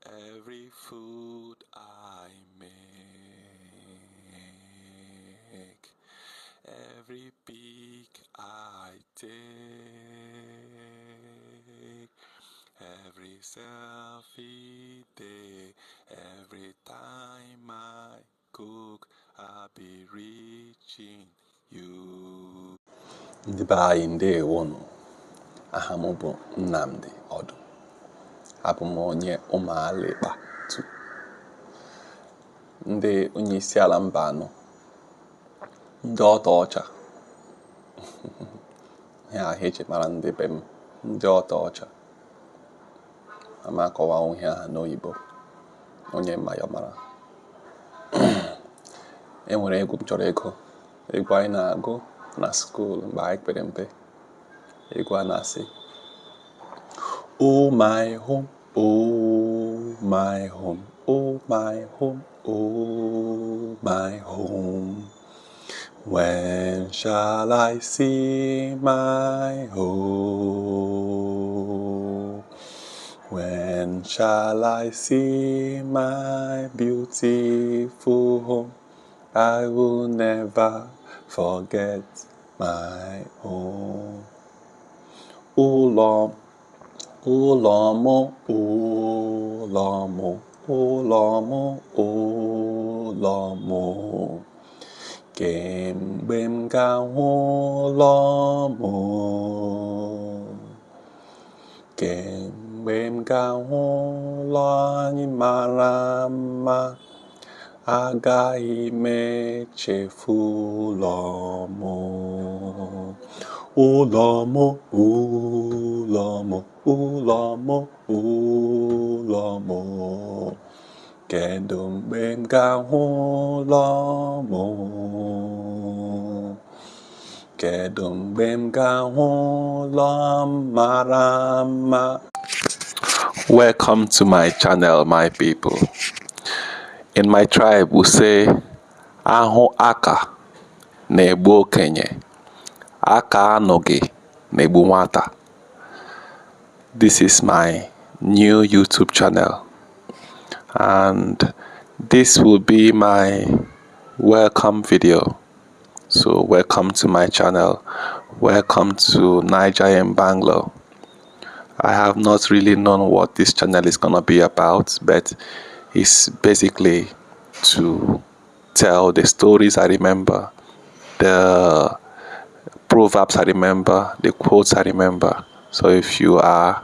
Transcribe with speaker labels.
Speaker 1: every food I make, every peak I take, every selfie day, every time I cook, I'll be reaching you.
Speaker 2: Ndị be anyị Ndeewo nụ. Aha m bụ Nnamdi Odu. Abụ m onye ụmụalịkpa tu. Ndị onye isi ala mba anọ. Ndị ọta ọcha. Ihe ahụ eji mara ndị be m. Ndị ọta ọcha. Ama akọwa ihe aha n'oyibo. Onye mma ya mara. E nwere egwu m chọrọ ịgụ. Egwu anyị na-agụ na school mgbe anyị pere mpe. Egwu a na-asị, oh my home, oh my home, oh my home, oh my home. When shall I see my home? When shall I see my beautiful home? I will never forget my home. Ụlọ m, ụlọ m, ụlọ m, ụlọ m. Kemgbe m ga-ahụ ụlọ m, kemgbe m ga-ahụ ụlọ anyị mara mma, agaghị m echefu ụlọ m. Ụlọ m, ụlọ m, ụlọ m, ụlọ m. Kedu mgbe m ga-ahụ ụlọ m? Kedu mgbe m ga-ahụ ụlọ mara mma?
Speaker 1: Welcome to my channel, my people. In my tribe, we say, ahụ aka na-egbu okenye, aka anọghị na-egbu nwata. This is my new YouTube channel, and this will be my welcome video. So welcome to my channel. Welcome to NaijaInBangalore. I have not really known what this channel is gonna be about, but it's basically to tell the stories I remember, the proverbs I remember, the quotes I remember. So if you are